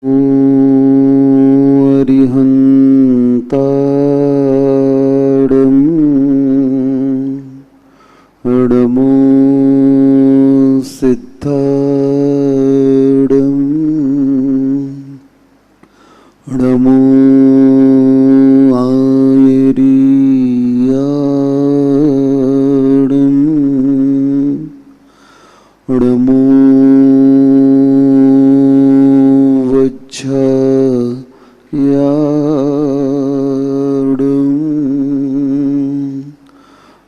अरिहन्ताडं अडमो सिद्धाडं अडमो आयरियाडं अडमो याडं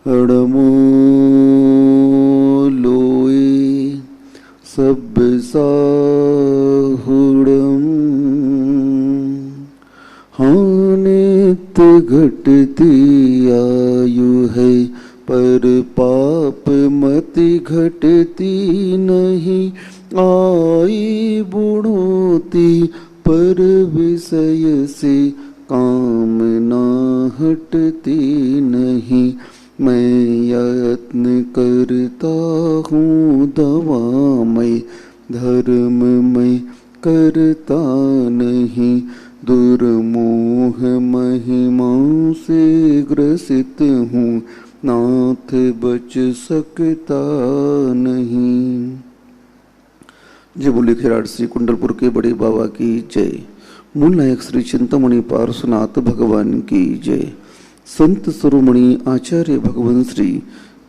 अडमो लोए सब साहुडं हानित घटती आयु है पर पाप मति घटती नहीं आई बुढ़ोती पर विषय से कामना हटती नहीं। मैं यत्न करता हूँ दवामय धर्म में करता नहीं। दुर्मोह महिमा से ग्रसित हूँ नाथ बच सकता नहीं। जय बोले खिराड़ श्री कुंडलपुर के बड़े बाबा की जय। मूल नायक श्री चिंतामणि पार्श्वनाथ भगवान की जय। संत शिरोमणि आचार्य भगवान श्री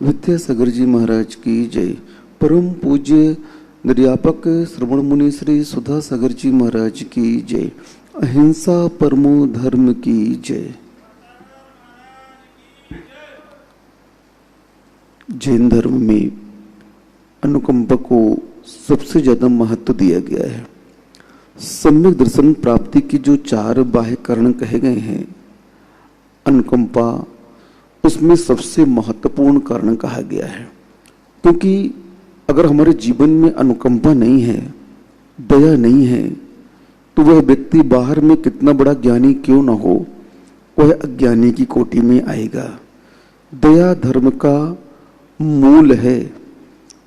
विद्यासागर जी महाराज की जय। परम पूज्य निर्यापक श्रवण मुनि श्री सुधा सागर जी महाराज की जय। अहिंसा परमो धर्म की जय। जैन धर्म में अनुकंपा को सबसे ज्यादा महत्व दिया गया है। सम्यक दर्शन प्राप्ति की जो 4 बाह्य कारण कहे गए हैं, अनुकंपा उसमें सबसे महत्वपूर्ण कारण कहा गया है। क्योंकि अगर हमारे जीवन में अनुकंपा नहीं है, दया नहीं है, तो वह व्यक्ति बाहर में कितना बड़ा ज्ञानी क्यों ना हो, वह अज्ञानी की कोटि में आएगा। दया धर्म का मूल है।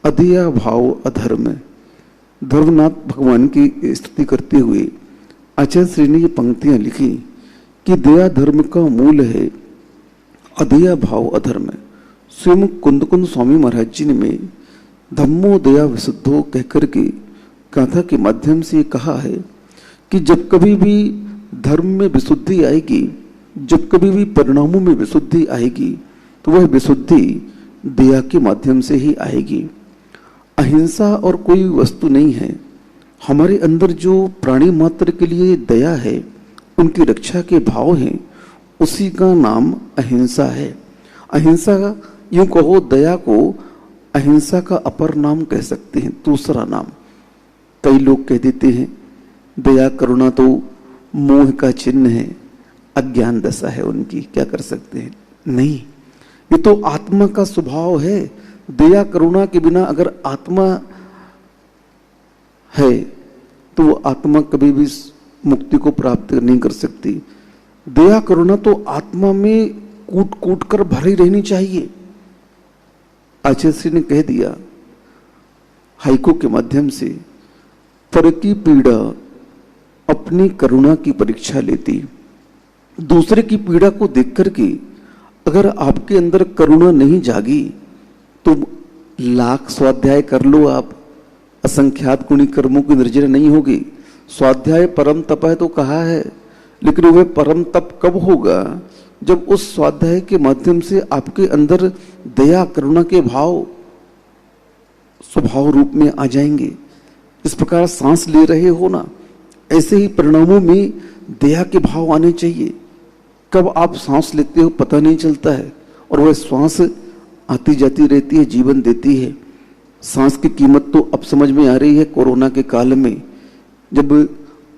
अदया भाव अधर्म। धर्मनाथ भगवान की स्तुति करते हुए आचार्य श्री ने ये पंक्तियां लिखी कि दया धर्म का मूल है, अदया भाव अधर्म। स्वयं कुंद स्वामी महाराज जी ने में धम्मो दया विशुद्धो कहकर के गाथा के माध्यम से कहा है कि जब कभी भी धर्म में विशुद्धि आएगी, जब कभी भी परिणामों में विशुद्धि आएगी, तो वह विशुद्धि दया के माध्यम से ही आएगी। अहिंसा और कोई वस्तु नहीं है। हमारे अंदर जो प्राणी मात्र के लिए दया है, उनकी रक्षा के भाव हैं, उसी का नाम अहिंसा है। अहिंसा यूं कहो, दया को अहिंसा का अपर नाम कह सकते हैं, दूसरा नाम। कई लोग कह देते हैं दया करुणा तो मोह का चिन्ह है, अज्ञान दशा है उनकी, क्या कर सकते हैं। नहीं, ये तो आत्मा का स्वभाव है। दया करुणा के बिना अगर आत्मा है तो वो आत्मा कभी भी मुक्ति को प्राप्त नहीं कर सकती। दया करुणा तो आत्मा में कूट कूट कर भरी रहनी चाहिए। आचार्य श्री ने कह दिया हाइको के माध्यम से, पर की पीड़ा अपनी करुणा की परीक्षा लेती। दूसरे की पीड़ा को देख करके अगर आपके अंदर करुणा नहीं जागी तो लाख स्वाध्याय कर लो आप, असंख्यात गुणी कर्मों की निर्जर नहीं होगी। स्वाध्याय परम तप है तो कहा है, लेकिन वह परम तप कब होगा जब उस स्वाध्याय के माध्यम से आपके अंदर दया करुणा के भाव स्वभाव रूप में आ जाएंगे। इस प्रकार सांस ले रहे हो ना, ऐसे ही परिणामों में दया के भाव आने चाहिए। कब आप सांस लेते हो पता नहीं चलता है, और वह श्वास आती जाती रहती है, जीवन देती है। सांस की कीमत तो अब समझ में आ रही है कोरोना के काल में, जब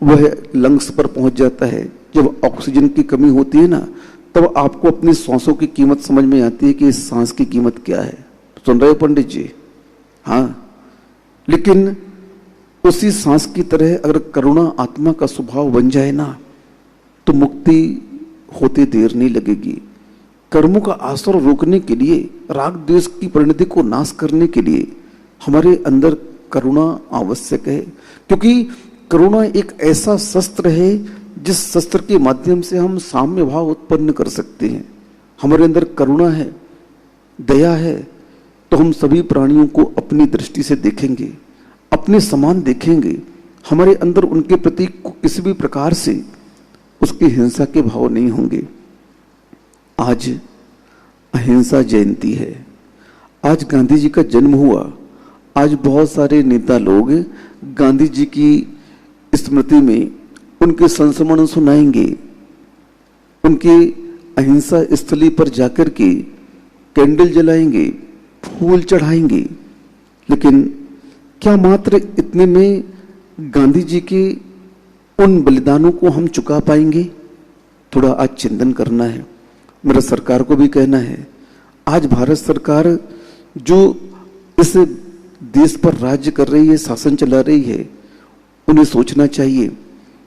वह लंग्स पर पहुंच जाता है, जब ऑक्सीजन की कमी होती है ना, तब आपको अपनी सांसों की कीमत समझ में आती है कि इस सांस की कीमत क्या है। सुन रहे हो पंडित जी? हाँ, लेकिन उसी सांस की तरह अगर करुणा आत्मा का स्वभाव बन जाए ना, तो मुक्ति होते देर नहीं लगेगी। कर्मों का आसर रोकने के लिए, राग द्वेष की परिणति को नाश करने के लिए हमारे अंदर करुणा आवश्यक है। क्योंकि करुणा एक ऐसा शस्त्र है जिस शस्त्र के माध्यम से हम साम्य भाव उत्पन्न कर सकते हैं। हमारे अंदर करुणा है, दया है, तो हम सभी प्राणियों को अपनी दृष्टि से देखेंगे, अपने समान देखेंगे। हमारे अंदर उनके प्रति किसी भी प्रकार से उसकी हिंसा के भाव नहीं होंगे। आज अहिंसा जयंती है, आज गांधी जी का जन्म हुआ। आज बहुत सारे नेता लोग गांधी जी की स्मृति में उनके संस्मरण सुनाएंगे, उनके अहिंसा स्थली पर जाकर के कैंडल जलाएंगे, फूल चढ़ाएंगे। लेकिन क्या मात्र इतने में गांधी जी के उन बलिदानों को हम चुका पाएंगे? थोड़ा आज चिंतन करना है। मेरा सरकार को भी कहना है, आज भारत सरकार जो इस देश पर राज्य कर रही है, शासन चला रही है, उन्हें सोचना चाहिए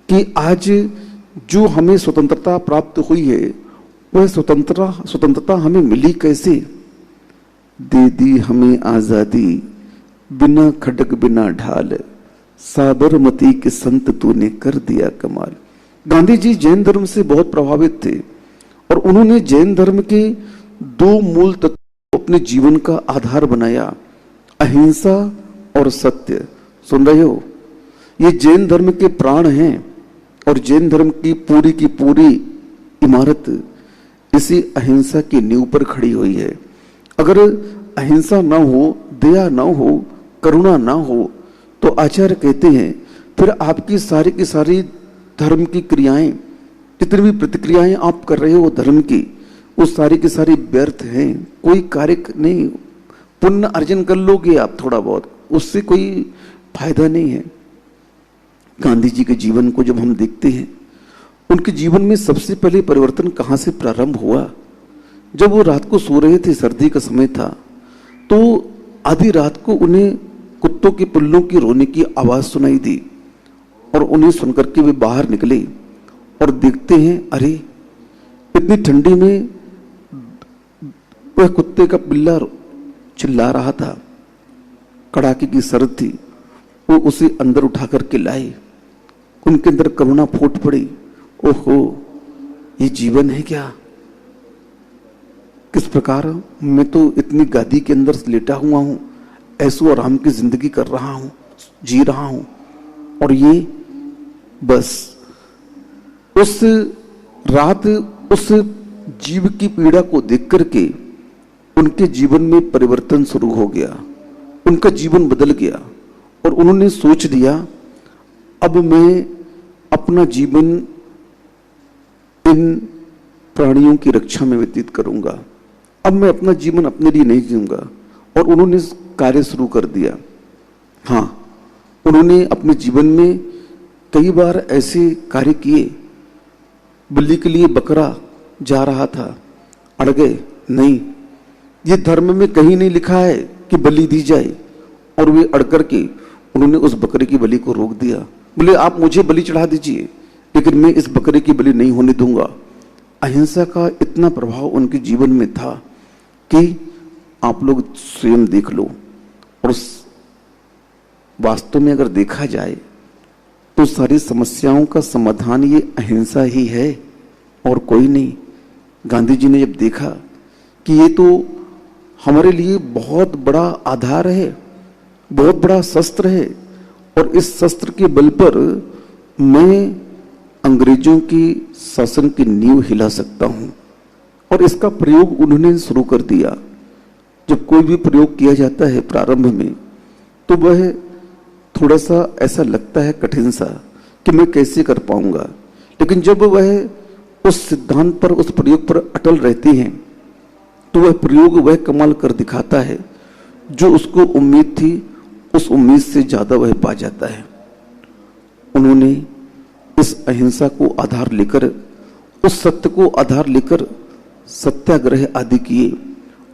कि आज जो हमें स्वतंत्रता प्राप्त हुई है, वह स्वतंत्रता हमें मिली कैसे? दे दी हमें आजादी बिना खड्ग बिना ढाल, साबरमती के संत तूने कर दिया कमाल। गांधी जी जैन धर्म से बहुत प्रभावित थे और उन्होंने जैन धर्म के दो मूल तत्व को अपने जीवन का आधार बनाया, अहिंसा और सत्य। सुन रहे हो? ये जैन धर्म के प्राण हैं और जैन धर्म की पूरी इमारत इसी अहिंसा की नींव पर खड़ी हुई है। अगर अहिंसा ना हो, दया ना हो, करुणा ना हो, तो आचार्य कहते हैं फिर आपकी सारी की सारी धर्म की क्रियाएं, जितनी भी प्रतिक्रियाएं आप कर रहे हो धर्म की, वो सारी की सारी व्यर्थ हैं। कोई कार्य नहीं, पुण्य अर्जन कर लोगे आप थोड़ा बहुत, उससे कोई फायदा नहीं है। गांधी जी के जीवन को जब हम देखते हैं, उनके जीवन में सबसे पहले परिवर्तन कहां से प्रारंभ हुआ? जब वो रात को सो रहे थे, सर्दी का समय था, तो आधी रात को उन्हें कुत्तों के पिल्लों की रोने की आवाज सुनाई दी और उन्हें सुनकर के वे बाहर निकले और देखते हैं, अरे इतनी ठंडी में वह कुत्ते का पिल्ला चिल्ला रहा था, कड़ाके की सर्द थी। वो उसे अंदर उठा करके लाए, उनके अंदर करुणा फूट पड़ी। ओहो, ये जीवन है क्या? किस प्रकार मैं तो इतनी गादी के अंदर लेटा हुआ हूं, ऐसो आराम की जिंदगी कर रहा हूं, जी रहा हूं, और ये बस उस रात उस जीव की पीड़ा को देख करके उनके जीवन में परिवर्तन शुरू हो गया, उनका जीवन बदल गया और उन्होंने सोच लिया, अब मैं अपना जीवन इन प्राणियों की रक्षा में व्यतीत करूंगा, अब मैं अपना जीवन अपने लिए नहीं जीऊंगा। और उन्होंने कार्य शुरू कर दिया। हाँ, उन्होंने अपने जीवन में कई बार ऐसे कार्य किए। बलि के लिए बकरा जा रहा था, अड़ गए, नहीं, ये धर्म में कहीं नहीं लिखा है कि बलि दी जाए, और वे अड़ करके उन्होंने उस बकरे की बलि को रोक दिया। बोले आप मुझे बलि चढ़ा दीजिए, लेकिन मैं इस बकरे की बलि नहीं होने दूंगा। अहिंसा का इतना प्रभाव उनके जीवन में था कि आप लोग स्वयं देख लो। और वास्तव में अगर देखा जाए तो सारी समस्याओं का समाधान ये अहिंसा ही है और कोई नहीं। गांधी जी ने जब देखा कि ये तो हमारे लिए बहुत बड़ा आधार है, बहुत बड़ा शस्त्र है, और इस शस्त्र के बल पर मैं अंग्रेजों की शासन की नींव हिला सकता हूं, और इसका प्रयोग उन्होंने शुरू कर दिया। जब कोई भी प्रयोग किया जाता है प्रारंभ में, तो वह थोड़ा सा ऐसा लगता है कठिन सा कि मैं कैसे कर पाऊंगा, लेकिन जब वह उस सिद्धांत पर, उस प्रयोग पर अटल रहते हैं, तो वह प्रयोग वह कमाल कर दिखाता है। जो उसको उम्मीद थी, उस उम्मीद से ज्यादा वह पा जाता है। उन्होंने इस अहिंसा को आधार लेकर, उस सत्य को आधार लेकर सत्याग्रह आदि किए,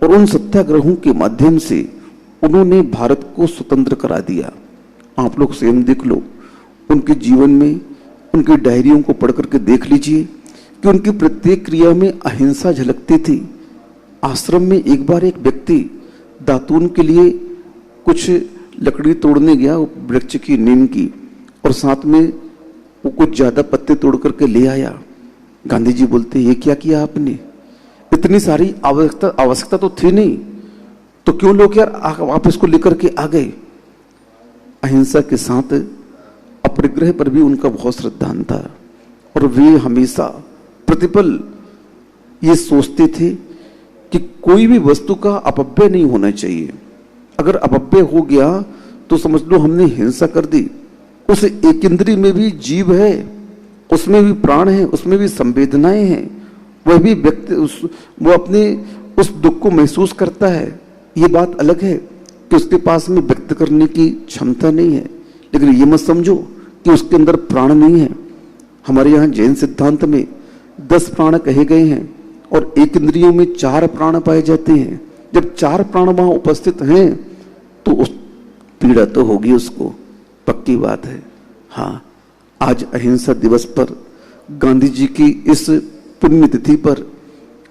और उन सत्याग्रहों के माध्यम से उन्होंने भारत को स्वतंत्र करा दिया। आप लोग स्वयं देख लो, उनके जीवन में, उनकी डायरियों को पढ़ करके देख लीजिए कि उनकी प्रत्येक क्रिया में अहिंसा झलकती थी। आश्रम में एक बार एक व्यक्ति दातून के लिए कुछ लकड़ी तोड़ने गया, वृक्ष की, नीम की, और साथ में वो कुछ ज्यादा पत्ते तोड़ करके ले आया। गांधी जी बोलते, ये क्या किया आपने? इतनी सारी आवश्यकता तो थी नहीं, तो क्यों लोग यार आप इसको लेकर के आ गए? अहिंसा के साथ अपरिग्रह पर भी उनका बहुत श्रद्धान था, और वे हमेशा प्रतिपल ये सोचते थे कि कोई भी वस्तु का अपव्यय नहीं होना चाहिए। अगर अपव्यय हो गया तो समझ लो हमने हिंसा कर दी। उस एक इंद्रिय में भी जीव है, उसमें भी प्राण है, उसमें भी संवेदनाएं हैं, वह भी व्यक्ति वो अपने उस दुख को महसूस करता है। ये बात अलग है कि उसके पास में व्यक्त करने की क्षमता नहीं है, लेकिन ये मत समझो कि उसके अंदर प्राण नहीं है। हमारे यहाँ जैन सिद्धांत में 10 प्राण कहे गए हैं और एक इंद्रियों में 4 प्राण पाए जाते हैं। जब 4 प्राण वहां उपस्थित हैं तो उस पीड़ा तो होगी उसको, पक्की बात है। हाँ, आज अहिंसा दिवस पर, गांधी जी की इस पुण्यतिथि पर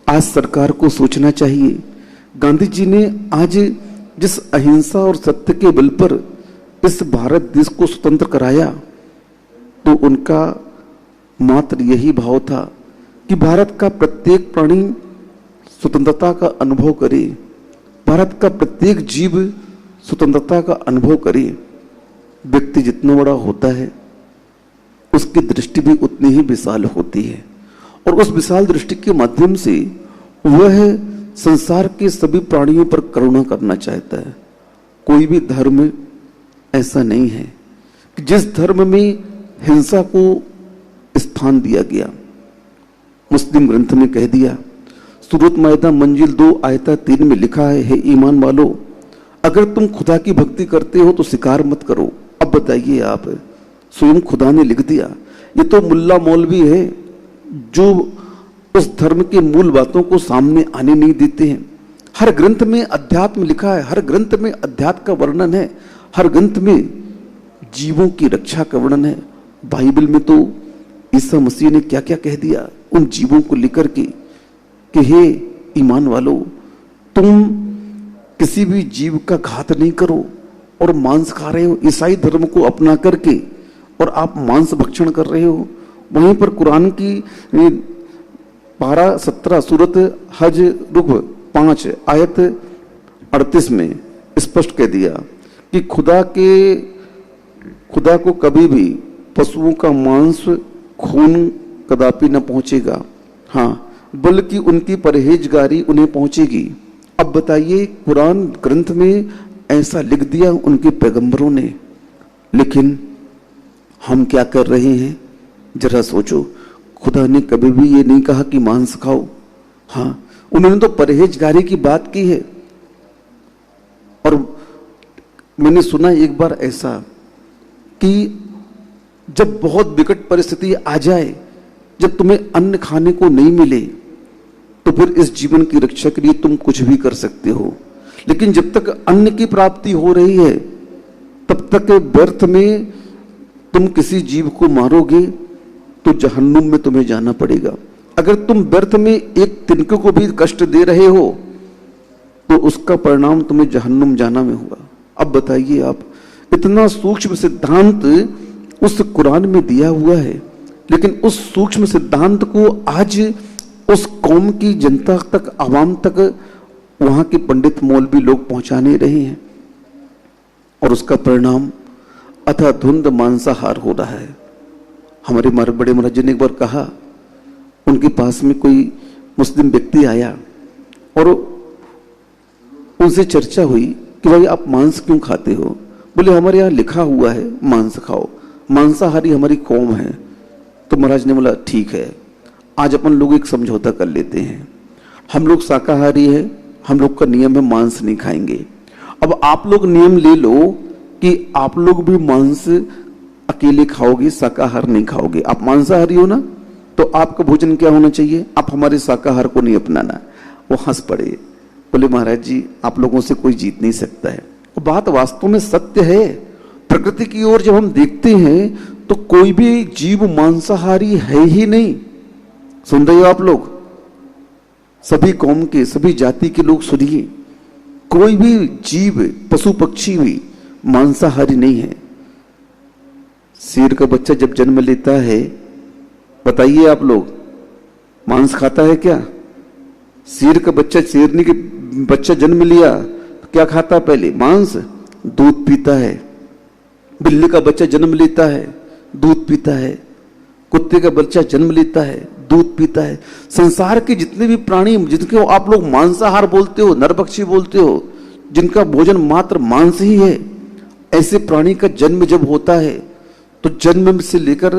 आज सरकार को सोचना चाहिए। गांधी जी ने आज जिस अहिंसा और सत्य के बल पर इस भारत देश को स्वतंत्र कराया, तो उनका मात्र यही भाव था कि भारत का प्रत्येक प्राणी स्वतंत्रता का अनुभव करे, भारत का प्रत्येक जीव स्वतंत्रता का अनुभव करे। व्यक्ति जितना बड़ा होता है उसकी दृष्टि भी उतनी ही विशाल होती है, और उस विशाल दृष्टि के माध्यम से वह संसार के सभी प्राणियों पर करुणा करना चाहता है। कोई भी धर्म ऐसा नहीं है कि जिस धर्म में हिंसा को स्थान दिया गया। मुस्लिम ग्रंथ में कह दिया, सूरत मायदा मंजिल 2 आयता 3 में लिखा है, हे ईमान वालो, अगर तुम खुदा की भक्ति करते हो तो शिकार मत करो। अब बताइए आप, स्वयं खुदा ने लिख दिया। ये तो मुल्ला मौलवी है जो उस धर्म के मूल बातों को सामने आने नहीं देते हैं। हर ग्रंथ में अध्यात्म लिखा है, हर ग्रंथ में अध्यात्म का वर्णन है, हर ग्रंथ में जीवों की रक्षा का वर्णन है। बाइबल में तो ईसा मसीह ने क्या क्या कह दिया उन जीवों को लेकर के कि हे ईमान वालो, तुम किसी भी जीव का घात नहीं करो, और मांस खा रहे हो ईसाई धर्म को अपना करके, और आप मांस भक्षण कर रहे हो। वहीं पर कुरान की 12-17 सूरत हज रुख 5 आयत 38 में स्पष्ट कह दिया कि खुदा को कभी भी पशुओं का मांस खून कदापि न पहुंचेगा, हाँ बल्कि उनकी परहेजगारी उन्हें पहुंचेगी। अब बताइए, कुरान ग्रंथ में ऐसा लिख दिया उनके पैगंबरों ने, लेकिन हम क्या कर रहे हैं जरा सोचो। खुदा ने कभी भी ये नहीं कहा कि मांस खाओ, हाँ उन्होंने तो परहेजगारी की बात की है। और मैंने सुना एक बार ऐसा कि जब बहुत विकट परिस्थिति आ जाए, जब तुम्हें अन्न खाने को नहीं मिले, तो फिर इस जीवन की रक्षा के लिए तुम कुछ भी कर सकते हो, लेकिन जब तक अन्न की प्राप्ति हो रही है तब तक व्यर्थ में तुम किसी जीव को मारोगे तो जहन्नुम में तुम्हें जाना पड़ेगा। अगर तुम व्यर्थ में एक तिनके को भी कष्ट दे रहे हो तो उसका परिणाम तुम्हें जहन्नुम जाना में होगा। अब बताइए आप, इतना सूक्ष्म सिद्धांत उस कुरान में दिया हुआ है, लेकिन उस सूक्ष्म सिद्धांत को आज उस कौम की जनता तक, आवाम तक वहां के पंडित मौलवी लोग पहुंचा नहीं रहे हैं, और उसका परिणाम अथाधुंध मांसाहार हो रहा है। हमारे बड़े महाराज जी ने एक बार कहा, उनके पास में कोई मुस्लिम व्यक्ति आया और उनसे चर्चा हुई कि भाई आप मांस क्यों खाते हो? बोले हमारे यहाँ लिखा हुआ है मांस खाओ, मांसाहारी हमारी कौम है। तो महाराज ने बोला ठीक है, आज अपन लोग एक समझौता कर लेते हैं, हम लोग शाकाहारी हैं, हम लोग का नियम है मांस नहीं खाएंगे। अब आप लोग नियम ले लो कि आप लोग भी मांस अकेले खाओगे, शाकाहार नहीं खाओगे। आप मांसाहारी हो ना, तो आपका भोजन क्या होना चाहिए? आप हमारे शाकाहार को नहीं अपनाना। वो हंस पड़े, बोले महाराज जी आप लोगों से कोई जीत नहीं सकता है। वो बात वास्तव में सत्य है। प्रकृति की ओर जब हम देखते हैं तो कोई भी जीव मांसाहारी है ही नहीं। सुन रहे हो आप लोग? सभी कौम के, सभी जाति के लोग सुनिए, कोई भी जीव, पशु पक्षी भी मांसाहारी नहीं है। शेर का बच्चा जब जन्म लेता है, बताइए आप लोग, मांस खाता है क्या? शेर का बच्चा, शेरनी के बच्चा जन्म लिया तो क्या खाता है? पहले मांस, दूध पीता है। बिल्ली का बच्चा जन्म लेता है, दूध पीता है। कुत्ते का बच्चा जन्म लेता है, दूध पीता है। संसार के जितने भी प्राणी जिनको आप लोग मांसाहार बोलते हो, नरभक्षी बोलते हो, जिनका भोजन मात्र मांस ही है, ऐसे प्राणी का जन्म जब होता है तो जन्म से लेकर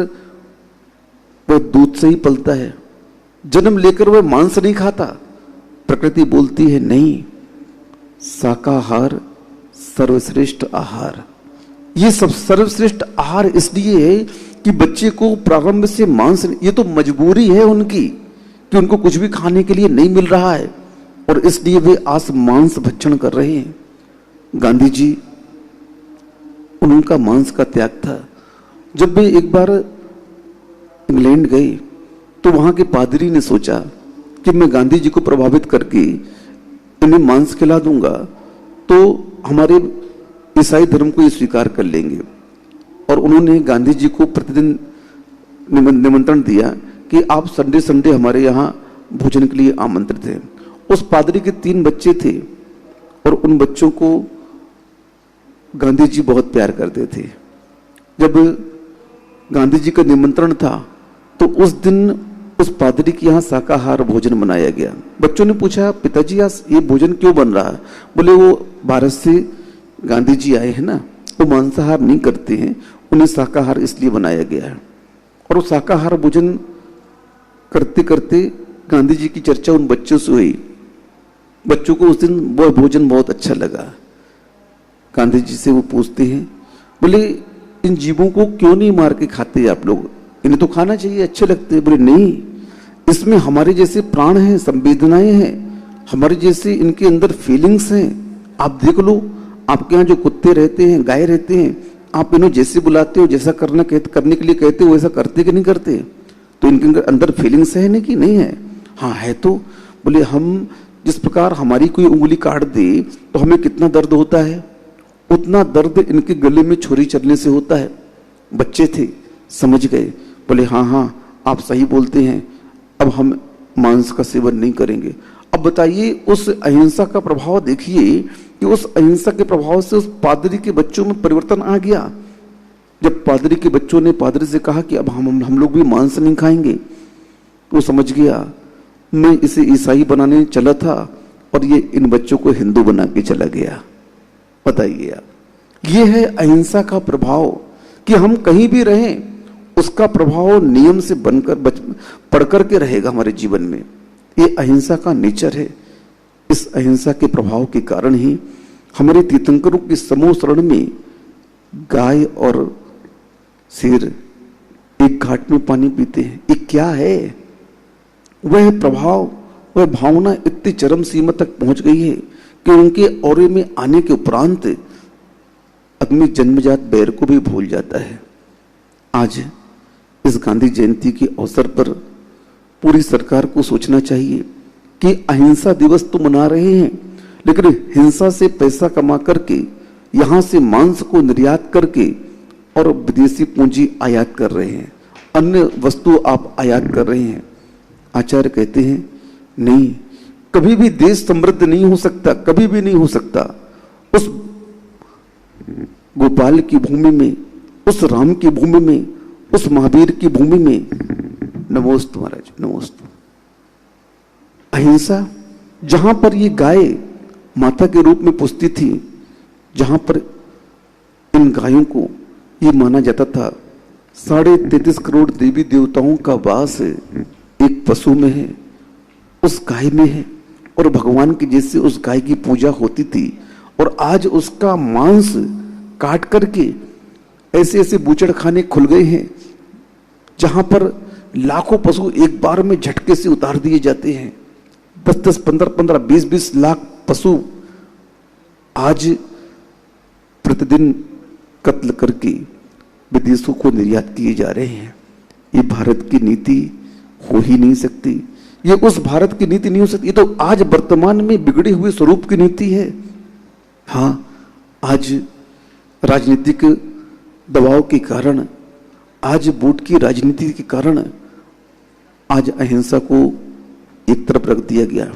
वह दूध से ही पलता है। जन्म लेकर वह मांस नहीं खाता। प्रकृति बोलती है नहीं, शाकाहार सर्वश्रेष्ठ आहार। ये सब सर्वश्रेष्ठ आहार इसलिए है कि बच्चे को प्रारंभ से मांस, ये तो मजबूरी है उनकी कि उनको कुछ भी खाने के लिए नहीं मिल रहा है और इसलिए वे आज मांस भक्षण कर रहे हैं। गांधी जी, उनका मांस का त्याग था। जब वे एक बार इंग्लैंड गए तो वहां के पादरी ने सोचा कि मैं गांधी जी को प्रभावित करके इन्हें मांस खिला दूंगा तो हमारे ईसाई धर्म को ये स्वीकार कर लेंगे। और उन्होंने गांधी जी को प्रतिदिन निमंत्रण दिया कि आप संडे संडे हमारे यहाँ भोजन के लिए आमंत्रित हैं। उस पादरी के 3 बच्चे थे और उन बच्चों को गांधी जी बहुत प्यार करते थे। जब गांधी जी का निमंत्रण था तो उस दिन उस पादरी के यहाँ शाकाहार भोजन बनाया गया। बच्चों ने पूछा, पिताजी आज ये भोजन क्यों बन रहा है? बोले वो भारत से गांधी जी आए हैं ना, वो मांसाहार नहीं करते हैं, उन्हें शाकाहार इसलिए बनाया गया है। और वो शाकाहार भोजन करते करते गांधी जी की चर्चा उन बच्चों से हुई। बच्चों को उस दिन वह भोजन बहुत अच्छा लगा। गांधी जी से वो पूछते हैं, बोले इन जीवों को क्यों नहीं मार के खाते आप लोग? इन्हें तो खाना चाहिए, अच्छे लगते हैं। बोले नहीं, इसमें हमारे जैसे प्राण हैं, संवेदनाएं हैं, हमारे जैसे इनके अंदर फीलिंग्स हैं। आप देख लो, आपके यहाँ जो कुत्ते रहते हैं, गाय रहते हैं, आप इन्हें जैसे बुलाते हो, जैसा करने के लिए कहते हो, वैसा करते कि नहीं करते? तो इनके अंदर फीलिंग्स है नहीं कि नहीं है? हाँ है। तो बोले हम जिस प्रकार हमारी कोई उंगली काट दे तो हमें कितना दर्द होता है, उतना दर्द इनके गले में छुरी चलने से होता है। बच्चे थे, समझ गए। बोले हाँ हाँ आप सही बोलते हैं, अब हम मांस का सेवन नहीं करेंगे। अब बताइए, उस अहिंसा का प्रभाव देखिए कि उस अहिंसा के प्रभाव से उस पादरी के बच्चों में परिवर्तन आ गया। जब पादरी के बच्चों ने पादरी से कहा कि अब हम लोग भी मांस नहीं खाएंगे, वो समझ गया मैं इसे ईसाई बनाने चला था और ये इन बच्चों को हिंदू बना के चला गया। बताइए आप, ये है अहिंसा का प्रभाव कि हम कहीं भी रहें उसका प्रभाव नियम से बनकर पढ़कर के रहेगा हमारे जीवन में। ये अहिंसा का नेचर है। इस अहिंसा के प्रभाव के कारण ही हमारे तीर्थंकरों के समूह शरण में गाय और शेर एक घाट में पानी पीते हैं। ये क्या है? वह प्रभाव, वह भावना इतनी चरम सीमा तक पहुंच गई है कि उनके औरे में आने के उपरांत आदमी जन्मजात बैर को भी भूल जाता है। आज इस गांधी जयंती के अवसर पर पूरी सरकार को सोचना चाहिए कि अहिंसा दिवस तो मना रहे हैं, लेकिन हिंसा से पैसा कमा करके, यहां से मांस को निर्यात करके और विदेशी पूंजी आयात कर रहे हैं, अन्य वस्तु आप आयात कर रहे हैं। आचार्य कहते हैं नहीं, कभी भी देश समृद्ध नहीं हो सकता, कभी भी नहीं हो सकता। उस गोपाल की भूमि में, उस राम की भूमि में, उस महावीर की भूमि में, नमोस्तु महाराज नमोस्तु, अहिंसा, जहां पर ये गाय माता के रूप में पुजती थी, जहां पर इन गायों को ये माना जाता था 33.5 करोड़ देवी देवताओं का वास एक पशु में है, उस गाय में है, और भगवान की जैसे उस गाय की पूजा होती थी। और आज उसका मांस काट करके ऐसे ऐसे बूचड़ खाने खुल गए हैं जहां पर लाखों पशु एक बार में झटके से उतार दिए जाते हैं। 10-10, 15-15, 20-20 लाख पशु आज प्रतिदिन कत्ल करके विदेशों को निर्यात किए जा रहे हैं। ये भारत की नीति हो ही नहीं सकती, ये उस भारत की नीति नहीं हो सकती। ये तो आज वर्तमान में बिगड़े हुए स्वरूप की नीति है। हाँ, आज राजनीतिक दबाव के कारण आज वोट की राजनीति के कारण आज अहिंसा को एक तरफ रख दिया गया।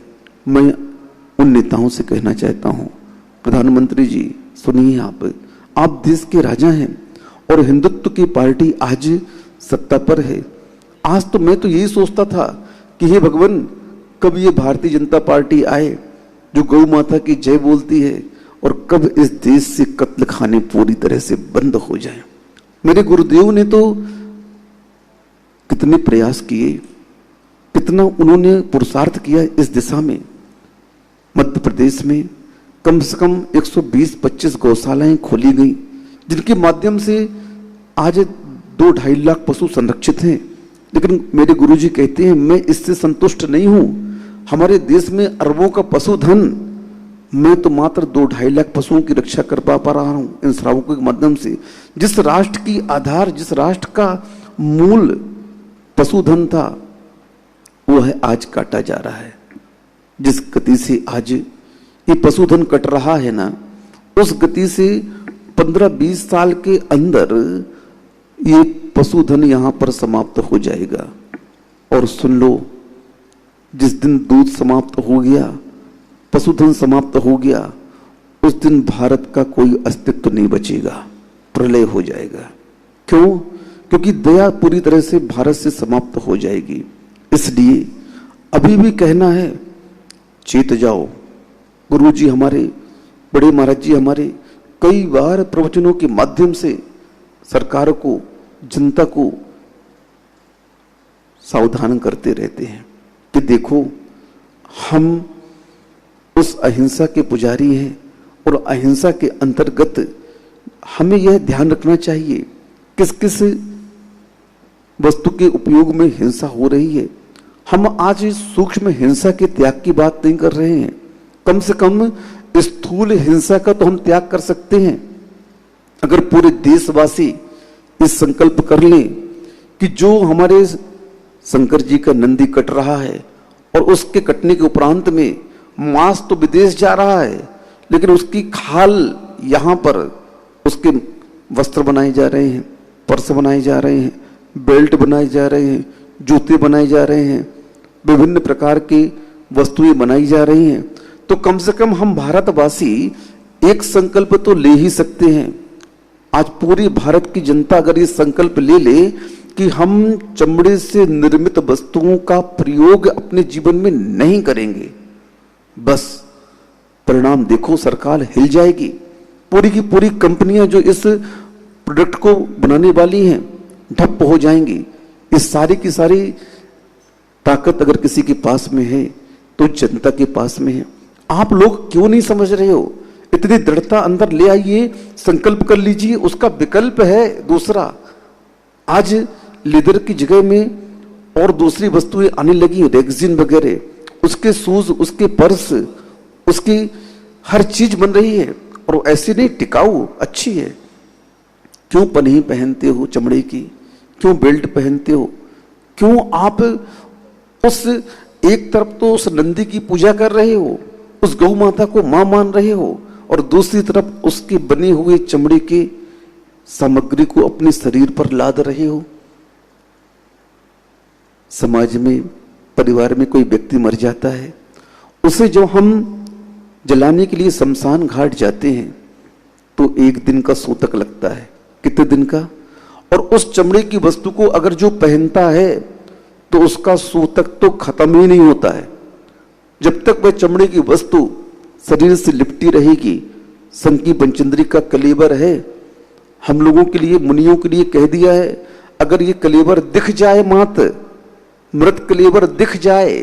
मैं उन नेताओं से कहना चाहता हूं, प्रधानमंत्री जी सुनिए, आप देश के राजा हैं और हिंदुत्व की पार्टी आज सत्ता पर है। आज तो मैं तो यही सोचता था कि हे भगवान, कब ये भारतीय जनता पार्टी आए जो गौ माता की जय बोलती है और कब इस देश से कत्ल खाने पूरी तरह से बंद हो जाए। मेरे गुरुदेव ने तो कितने प्रयास किए, कितना उन्होंने पुरुषार्थ किया इस दिशा में। मध्य प्रदेश में कम से कम 120-25 गौशालाएं खोली गई, जिनके माध्यम से आज 2-2.5 लाख पशु संरक्षित हैं। लेकिन मेरे गुरुजी कहते हैं मैं इससे संतुष्ट नहीं हूं। हमारे देश में अरबों का पशुधन, मैं तो मात्र 2-2.5 लाख पशुओं की रक्षा कर पा रहा हूं इन श्रावकों के माध्यम से। जिस राष्ट्र की आधार, जिस राष्ट्र का मूल पशुधन था, वो है आज काटा जा रहा है। जिस गति से आज ये पशुधन कट रहा है ना, उस गति से 15-20 साल के अंदर ये पशुधन यहां पर समाप्त हो जाएगा। और सुन लो, जिस दिन दूध समाप्त हो गया, पशुधन समाप्त हो गया, उस दिन भारत का कोई अस्तित्व नहीं बचेगा, प्रलय हो जाएगा। क्यों? क्योंकि दया पूरी तरह से भारत से समाप्त हो जाएगी। इसलिए अभी भी कहना है, चेत जाओ। गुरु जी हमारे, बड़े महाराज जी हमारे कई बार प्रवचनों के माध्यम से सरकार को, जनता को सावधान करते रहते हैं कि देखो, हम उस अहिंसा के पुजारी हैं और अहिंसा के अंतर्गत हमें यह ध्यान रखना चाहिए किस किस वस्तु के उपयोग में हिंसा हो रही है। हम आज सूक्ष्म हिंसा के त्याग की बात नहीं कर रहे हैं, कम से कम स्थूल हिंसा का तो हम त्याग कर सकते हैं। अगर पूरे देशवासी इस संकल्प कर लें कि जो हमारे शंकर जी का नंदी कट रहा है और उसके कटने के उपरांत में मांस तो विदेश जा रहा है, लेकिन उसकी खाल यहां पर उसके वस्त्र बनाए जा रहे हैं, पर्स बनाए जा रहे हैं, बेल्ट बनाए जा रहे हैं, जूते बनाए जा रहे हैं, विभिन्न प्रकार की वस्तुएं बनाई जा रही हैं, तो कम से कम हम भारतवासी एक संकल्प तो ले ही सकते हैं। आज पूरी भारत की जनता अगर ये संकल्प ले ले कि हम चमड़े से निर्मित वस्तुओं का प्रयोग अपने जीवन में नहीं करेंगे, बस परिणाम देखो, सरकार हिल जाएगी। पूरी की पूरी कंपनियां जो इस प्रोडक्ट को बनाने वाली हैं ठप हो जाएंगी। इस सारी की सारी ताकत अगर किसी के पास में है तो जनता के पास में है। आप लोग क्यों नहीं समझ रहे हो? इतनी दृढ़ता अंदर ले आइए, संकल्प कर लीजिए। उसका विकल्प है दूसरा। आज लेदर की जगह में और दूसरी वस्तुएं आने लगी, रेक्सिन वगैरह, उसके शूज, उसके पर्स, उसकी हर चीज बन रही है और ऐसी नहीं, टिकाऊ अच्छी है। क्यों पन्ही पहनते हो चमड़े की? क्यों बेल्ट पहनते हो? क्यों आप उस एक तरफ तो उस नंदी की पूजा कर रहे हो, उस गौ माता को मां मान रहे हो, और दूसरी तरफ उसके बने हुए चमड़े के सामग्री को अपने शरीर पर लाद रहे हो। समाज में, परिवार में कोई व्यक्ति मर जाता है, उसे जो हम जलाने के लिए शमशान घाट जाते हैं तो 1 दिन का सूतक लगता है। कितने दिन का? और उस चमड़े की वस्तु को अगर जो पहनता है तो उसका सूतक तो खत्म ही नहीं होता है। जब तक वह चमड़े की वस्तु शरीर से लिपटी रहेगी। संकी पंचेंद्री का कलेवर है, हम लोगों के लिए, मुनियों के लिए कह दिया है, अगर ये कलेवर दिख जाए, मात्र मृत कलेवर दिख जाए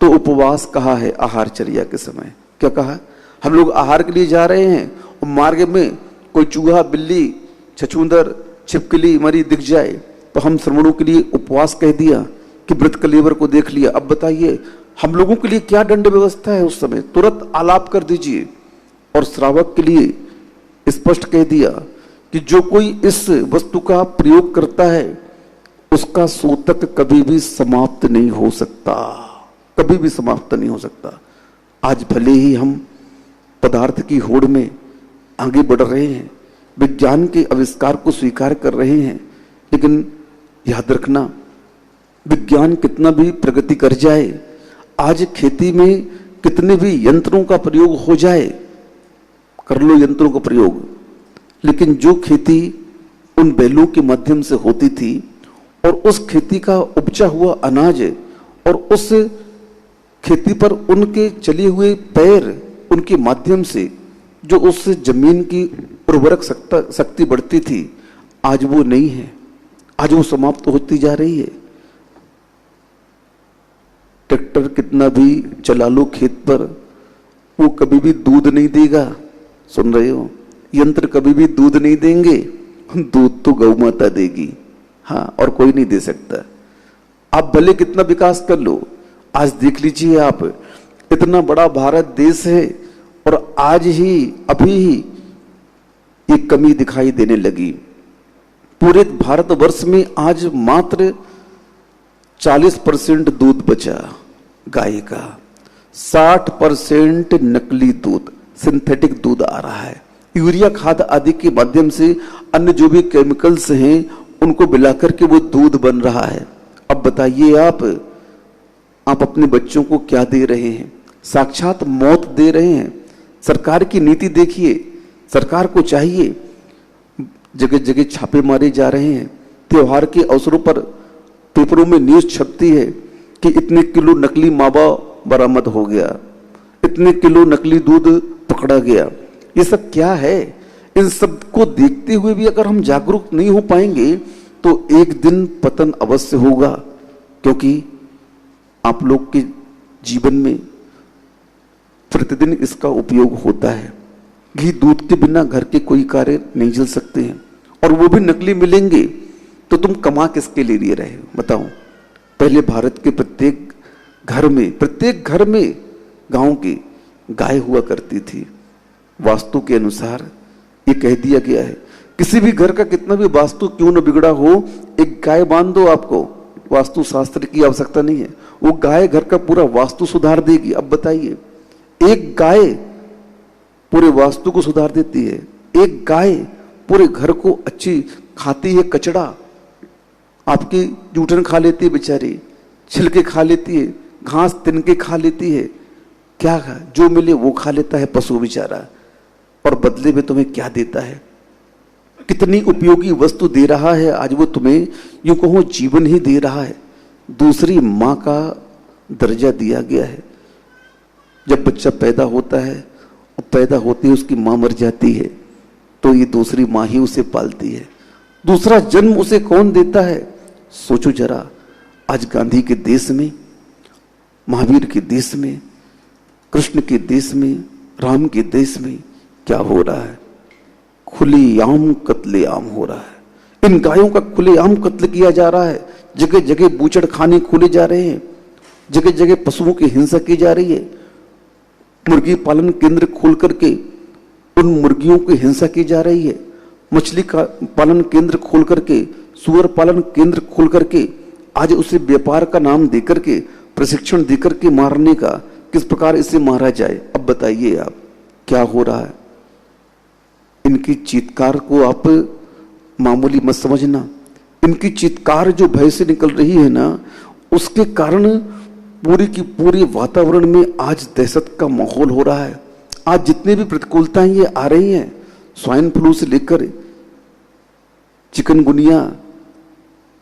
तो उपवास कहा है आहारचर्या के समय। क्या कहा? हम लोग आहार के लिए जा रहे हैं और मार्ग में कोई चूहा, बिल्ली, छछूंदर, छिपकली मरी दिख जाए तो हम श्रवणों के लिए उपवास कह दिया कि मृत कलेवर को देख लिया। अब बताइए हम लोगों के लिए क्या दंड व्यवस्था है उस समय? तुरंत आलाप कर दीजिए। और श्रावक के लिए स्पष्ट कह दिया कि जो कोई इस वस्तु का प्रयोग करता है उसका सूतक कभी भी समाप्त नहीं हो सकता, कभी भी समाप्त नहीं हो सकता। आज भले ही हम पदार्थ की होड़ में आगे बढ़ रहे हैं, विज्ञान के आविष्कार को स्वीकार कर रहे हैं, लेकिन याद रखना, विज्ञान कितना भी प्रगति कर जाए, आज खेती में कितने भी यंत्रों का प्रयोग हो जाए, कर लो यंत्रों का प्रयोग, लेकिन जो खेती उन बैलों के माध्यम से होती थी और उस खेती का उपजा हुआ अनाज और उस खेती पर उनके चले हुए पैर, उनके माध्यम से जो उस जमीन की उर्वरक शक्ति बढ़ती थी, आज वो नहीं है, आज वो समाप्त होती जा रही है। ट्रैक्टर कितना भी चला लो खेत पर, वो कभी भी दूध नहीं देगा। सुन रहे हो? यंत्र कभी भी दूध नहीं देंगे, दूध तो गौ माता देगी, हाँ, और कोई नहीं दे सकता। आप भले कितना विकास कर लो, आज देख लीजिए आप, इतना बड़ा भारत देश है और आज ही अभी ही एक कमी दिखाई देने लगी। पूरे भारतवर्ष में आज मात्र 40% दूध बचा गाय का, 60% नकली दूध, सिंथेटिक दूध आ रहा है। यूरिया खाद आदि के माध्यम से अन्य जो भी केमिकल्स हैं उनको मिलाकर के वो दूध बन रहा है। अब बताइए आप अपने बच्चों को क्या दे रहे हैं? साक्षात मौत दे रहे हैं। सरकार की नीति देखिए, सरकार को चाहिए, जगह जगह छापे मारे जा रहे हैं। त्योहार के अवसरों पर पेपरों में न्यूज छपती है कि इतने किलो नकली मावा बरामद हो गया, इतने किलो नकली दूध पकड़ा गया। ये सब क्या है? इन सब को देखते हुए भी अगर हम जागरूक नहीं हो पाएंगे तो एक दिन पतन अवश्य होगा, क्योंकि आप लोग के जीवन में प्रतिदिन इसका उपयोग होता है। घी दूध के बिना घर के कोई कार्य नहीं चल सकते हैं, और वो भी नकली मिलेंगे तो तुम कमा किसके लिए रहे हो बताओ? पहले भारत के प्रत्येक घर में गांव की गाय हुआ करती थी। वास्तु के अनुसार ये कह दिया गया है, किसी भी घर का कितना भी वास्तु क्यों न बिगड़ा हो, एक गाय बांध दो, आपको वास्तु शास्त्र की आवश्यकता नहीं है, वो गाय घर का पूरा वास्तु सुधार देगी। अब बताइए, एक गाय पूरे वास्तु को सुधार देती है, एक गाय पूरे घर को अच्छी खाती है। कचड़ा आपकी जूठन खा लेती है बेचारी, छिलके खा लेती है, घास तिनके खा लेती है, क्या जो मिले वो खा लेता है पशु बेचारा, और बदले में तुम्हें क्या देता है? कितनी उपयोगी वस्तु दे रहा है आज वो तुम्हें, यूं कहो जीवन ही दे रहा है। दूसरी माँ का दर्जा दिया गया है। जब बच्चा पैदा होता है और पैदा होते ही उसकी माँ मर जाती है तो ये दूसरी माँ ही उसे पालती है। दूसरा जन्म उसे कौन देता है? सोचो जरा, आज गांधी के देश में, महावीर के देश में, कृष्ण के देश में, राम के देश में क्या हो रहा है? खुलेआम कत्लेआम हो रहा है। इन गायों का खुलेआम कत्ल किया जा रहा है। जगह जगह बूचड़ खाने खोले जा रहे हैं, जगह जगह पशुओं की हिंसा की जा रही है। मुर्गी पालन केंद्र खोल करके उन मुर्गियों की हिंसा की जा रही है। मछली का पालन केंद्र खोल करके, सुअर पालन केंद्र खोल करके आज उसे व्यापार का नाम देकर के, प्रशिक्षण देकर के मारने का, किस प्रकार इसे मारा जाए। अब बताइए आप क्या हो रहा है? इनकी चीत्कार को आप मामूली मत समझना। इनकी चीत्कार जो भय से निकल रही है ना, उसके कारण पूरी की पूरी वातावरण में आज दहशत का माहौल हो रहा है। आज जितने भी प्रतिकूलताएं ये आ रही हैं, स्वाइन फ्लू से लेकर चिकनगुनिया,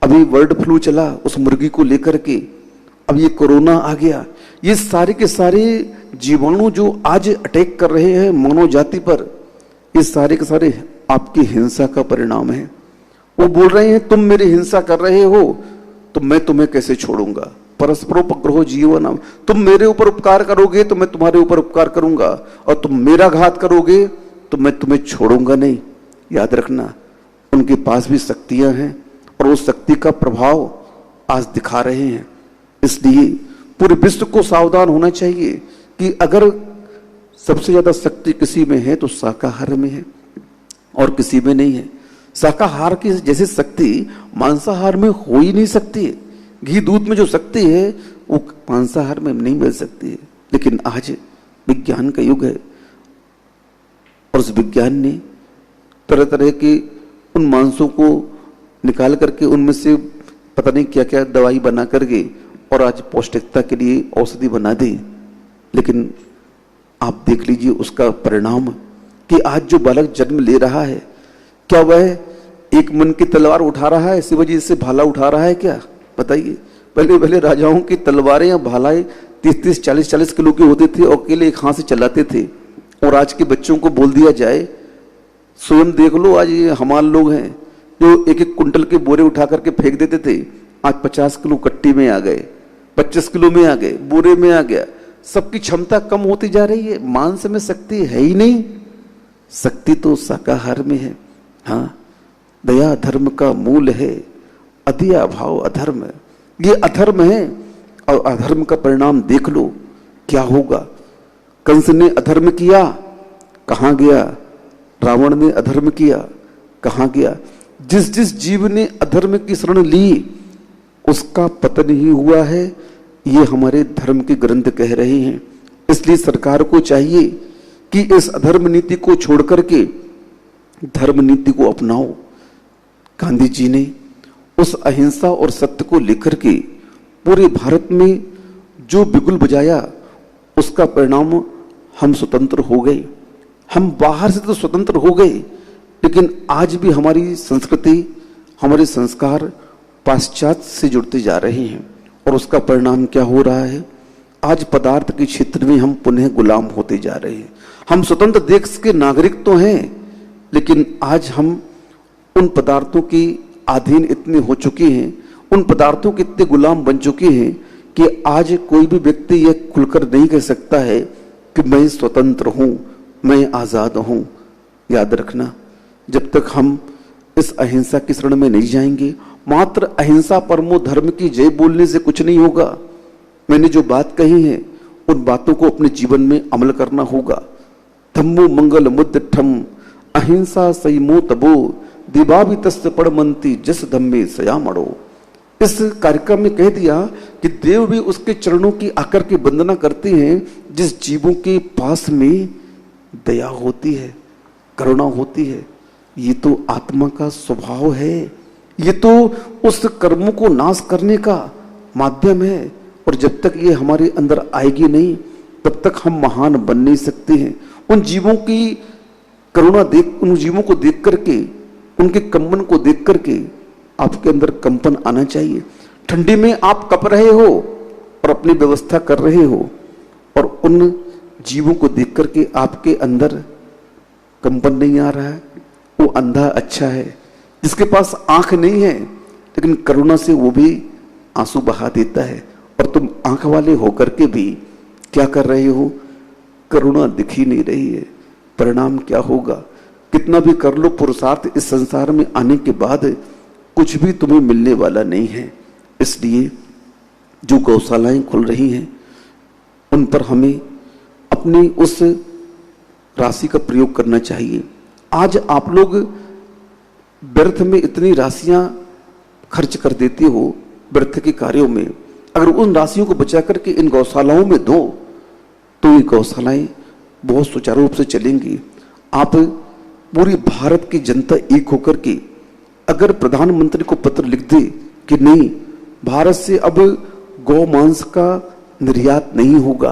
अभी बर्ड फ्लू चला उस मुर्गी को लेकर के, अब ये कोरोना आ गया, ये सारे के सारे जीवाणु जो आज अटैक कर रहे हैं मानव जाति पर, ये सारे के सारे आपकी हिंसा का परिणाम है। वो बोल रहे हैं तुम मेरी हिंसा कर रहे हो तो मैं तुम्हें कैसे छोड़ूंगा। परस्परोपग्रहो जीवन, तुम मेरे ऊपर उपकार करोगे तो मैं तुम्हारे ऊपर उपकार करूंगा, और तुम मेरा घात करोगे तो मैं तुम्हें छोड़ूंगा नहीं। याद रखना, उनके पास भी शक्तियां हैं और उस शक्ति का प्रभाव आज दिखा रहे हैं। इसलिए पूरे विश्व को सावधान होना चाहिए कि अगर सबसे ज्यादा शक्ति किसी में है तो शाकाहार में है और किसी में नहीं है। शाकाहार की जैसी शक्ति मांसाहार में हो ही नहीं सकती है। घी दूध में जो शक्ति है वो मांसाहार में नहीं मिल सकती है। लेकिन आज विज्ञान का युग है और उस विज्ञान ने तरह तरह के उन मांसों को निकाल करके उनमें से पता नहीं क्या क्या दवाई बना करके और आज पौष्टिकता के लिए औषधि बना दी। लेकिन आप देख लीजिए उसका परिणाम कि आज जो बालक जन्म ले रहा है, क्या वह एक मन की तलवार उठा रहा है, शिवाजी से भाला उठा रहा है क्या? बताइए। पहले पहले राजाओं की तलवारें या भालाएं 30-30, 40-40 किलो के होते थे और अकेले एक हाथ से चलाते थे। और आज के बच्चों को बोल दिया जाए, स्वयं देख लो, आज ये हमारे लोग हैं जो एक एक कुंटल के बोरे उठा करके फेंक देते थे, आज 50 किलो कट्टी में आ गए, 25 किलो में आ गए, बोरे में आ गया। सबकी क्षमता कम होती जा रही है, मांस में शक्ति है ही नहीं, शक्ति तो शाकाहार में है। हाँ, दया धर्म का मूल है, अदया भाव अधर्म, ये अधर्म है। और अधर्म का परिणाम देख लो क्या होगा। कंस ने अधर्म किया, कहां गया? रावण ने अधर्म किया, कहां गया? जिस जिस जीव ने अधर्म की शरण ली उसका पतन ही हुआ है, ये हमारे धर्म के ग्रंथ कह रहे हैं। इसलिए सरकार को चाहिए कि इस अधर्म नीति को छोड़ करके धर्म नीति को अपनाओ। गांधी जी ने उस अहिंसा और सत्य को लेकर के पूरे भारत में जो बिगुल बजाया, उसका परिणाम हम स्वतंत्र हो गए। हम बाहर से तो स्वतंत्र हो गए, लेकिन आज भी हमारी संस्कृति, हमारे संस्कार पाश्चात्य से जुड़ते जा रहे हैं। और उसका परिणाम क्या हो रहा है? आज पदार्थ के क्षेत्र में हम पुनः गुलाम होते जा रहे हैं। हम स्वतंत्र देश के नागरिक तो हैं, लेकिन आज हम उन पदार्थों के अधीन इतने हो चुके हैं, उन पदार्थों के इतने गुलाम बन चुके हैं कि आज कोई भी व्यक्ति यह खुलकर नहीं कह सकता है कि मैं स्वतंत्र हूं, मैं आजाद हूं। याद रखना, जब तक हम इस अहिंसा की शरण में नहीं जाएंगे, मात्र अहिंसा परमो धर्म की जय बोलने से कुछ नहीं होगा। मैंने जो बात कही है उन बातों को अपने जीवन में अमल करना होगा। धम्मो मंगल मुद्दठम अहिंसा संयमो तबो दिवावितस्य पड़मंती जस धम्मे सयामणो। इस कार्यक्रम में कह दिया कि देव भी उसके चरणों की आकर के वंदना करते हैं जिस जीवों के पास में दया होती है, करुणा होती है। ये तो आत्मा का स्वभाव है, ये तो उस कर्मों को नाश करने का माध्यम है। और जब तक ये हमारे अंदर आएगी नहीं, तब तक हम महान बन नहीं सकते हैं। उन जीवों की करुणा देख, उन जीवों को देख करके, उनके कंपन को देख करके आपके अंदर कंपन आना चाहिए। ठंडी में आप कप रहे हो और अपनी व्यवस्था कर रहे हो, और उन जीवों को देख करके आपके अंदर कंपन नहीं आ रहा है, वो अंधा अच्छा है। जिसके पास आंख नहीं है लेकिन करुणा से वो भी आंसू बहा देता है, और तुम आंख वाले होकर के भी क्या कर रहे हो? करुणा दिख ही नहीं रही है। परिणाम क्या होगा? कितना भी कर लो पुरुषार्थ, इस संसार में आने के बाद कुछ भी तुम्हें मिलने वाला नहीं है। इसलिए जो गौशालाएं खुल रही हैं उन पर हमें अपनी उस राशि का प्रयोग करना चाहिए। आज आप लोग व्यर्थ में इतनी राशियां खर्च कर देते हो व्यर्थ के कार्यों में, अगर उन राशियों को बचा करके इन गौशालाओं में दो तो ये गौशालाएं बहुत सुचारू रूप से चलेंगी। आप पूरी भारत की जनता एक होकर के अगर प्रधानमंत्री को पत्र लिख दे कि नहीं, भारत से अब गौ मांस का निर्यात नहीं होगा,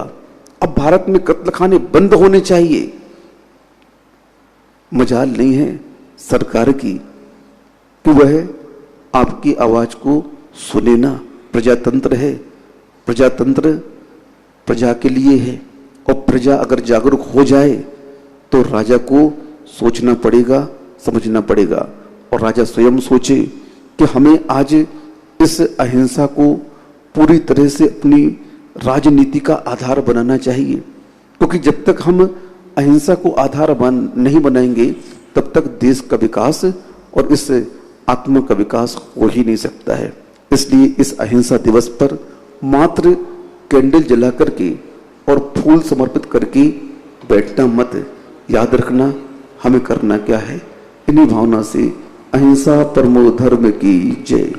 अब भारत में कत्लखाने बंद होने चाहिए, मजाल नहीं है सरकार की कि वह आपकी आवाज को सुने ना। प्रजातंत्र है, प्रजातंत्र प्रजा के लिए है, और प्रजा अगर जागरूक हो जाए तो राजा को सोचना पड़ेगा, समझना पड़ेगा, और राजा स्वयं सोचे कि हमें आज इस अहिंसा को पूरी तरह से अपनी राजनीति का आधार बनाना चाहिए। क्योंकि जब तक हम अहिंसा को आधार नहीं बनाएंगे तब तक देश का विकास और इस आत्मा का विकास हो ही नहीं सकता है। इसलिए इस अहिंसा दिवस पर मात्र कैंडल जला करके और फूल समर्पित करके बैठना मत। याद रखना हमें करना क्या है। इन्हीं भावना से अहिंसा परमो धर्म की जय।